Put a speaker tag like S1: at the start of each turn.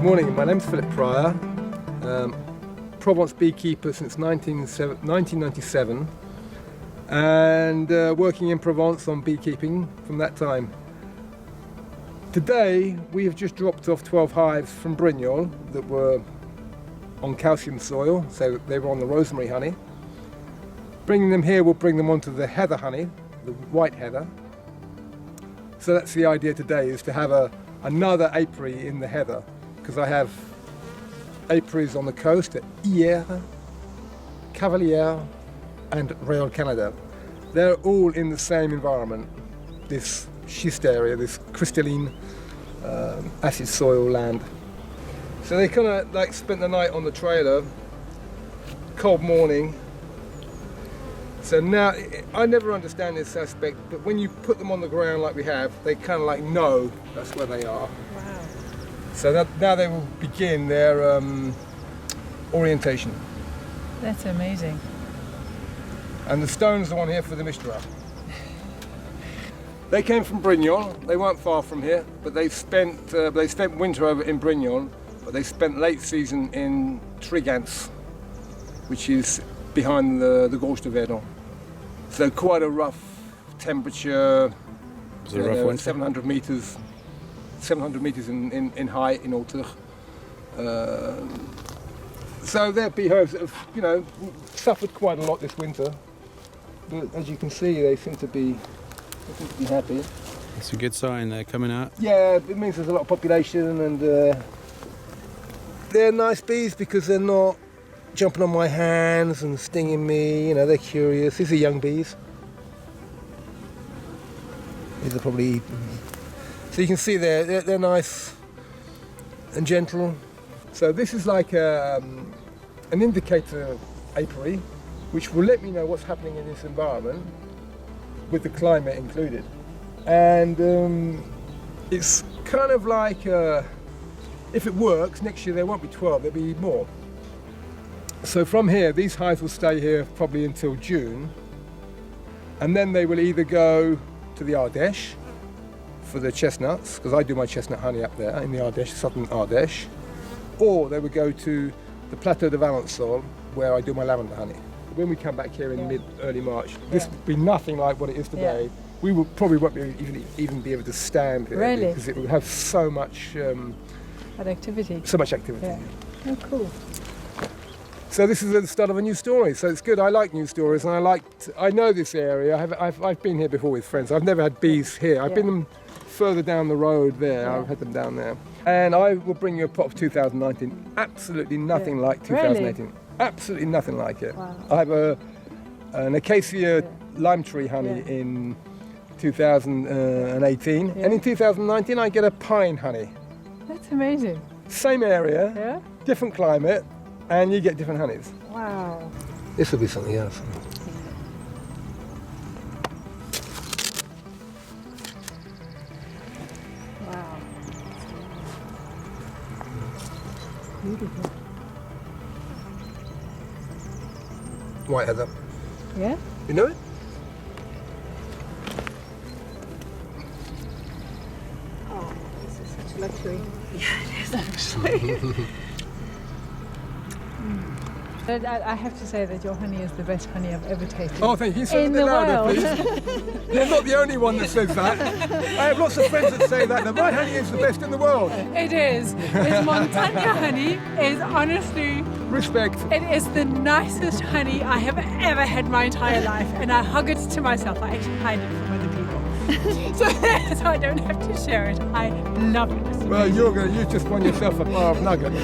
S1: Morning, my name's Philip Pryor, Provence Beekeeper since 1997 and working in Provence on beekeeping from that time. Today we have just dropped off 12 hives from Brignoles that were on calcium soil, so they were on the rosemary honey. Bringing them here will bring them onto the heather honey, the white heather. So that's the idea today, is to have another apiary in the heather, because I have apiaries on the coast at Hyères, Cavalière and Réal Canada. They're all in the same environment, this schist area, this crystalline acid soil land. So they kind of like spent the night on the trailer, cold morning. So now, I never understand this aspect, but when you put them on the ground like we have, they kind of like know that's where they are.
S2: Wow.
S1: So now they will begin their orientation.
S2: That's amazing.
S1: And the stone's the one here for the Mistral. They came from Brignoles. They weren't far from here, but they spent winter over in Brignoles, but they spent late season in Trigance, which is behind the Gorge de Verdon. So quite a rough temperature.
S3: Was it a rough winter?
S1: 700 meters in height in Haute. So their beehives have, suffered quite a lot this winter. But as you can see, they seem to be happy.
S3: It's a good sign they're coming out.
S1: Yeah, it means there's a lot of population, and they're nice bees because they're not jumping on my hands and stinging me. They're curious. These are young bees. These are probably, so you can see they're nice and gentle. So this is like an indicator apiary, which will let me know what's happening in this environment, with the climate included. And it's kind of like, if it works, next year there won't be 12, there'll be more. So from here, these hives will stay here probably until June, and then they will either go to the Ardeche for the chestnuts, because I do my chestnut honey up there in the Ardeche, southern Ardeche, or they would go to the Plateau de Valençol, where I do my lavender honey. When we come back here in early March, this will be nothing like what it is today.
S2: Yeah.
S1: We will probably won't even be able to stand here,
S2: Really?
S1: because it will have so much
S2: Activity.
S1: activity.
S2: Yeah. Oh, cool.
S1: So this is the start of a new story. So it's good. I like new stories, and I know this area. I've been here before with friends. I've never had bees here. I've been them further down the road there.
S2: Yeah.
S1: I've had them down there. And I will bring you a pot of 2019. Absolutely nothing like 2018.
S2: Really?
S1: Absolutely nothing like it.
S2: Wow.
S1: I have an acacia lime tree honey in 2018, and in 2019 I get a pine honey.
S2: That's amazing.
S1: Same area,
S2: Yeah?
S1: different climate, and you get different honeys.
S2: Wow.
S1: This will be something else.
S2: Wow. Beautiful.
S1: White heather.
S2: Yeah?
S1: You know it?
S2: Oh, this is such a luxury. Yeah, it is actually. I have to say that your honey is the best honey I've ever tasted.
S1: Oh, thank you. Say
S2: In
S1: a bit
S2: the
S1: louder,
S2: world.
S1: please. You're not the only one that says that. I have lots of friends that say that my honey is the best in the world.
S2: It is. This Montagne honey is honestly,
S1: Respect.
S2: it is the nicest honey I have ever had my entire life, and I hug it to myself. I actually hide it from other people. so I don't have to share it. I love it.
S1: Well, you just won yourself a bar of nuggets.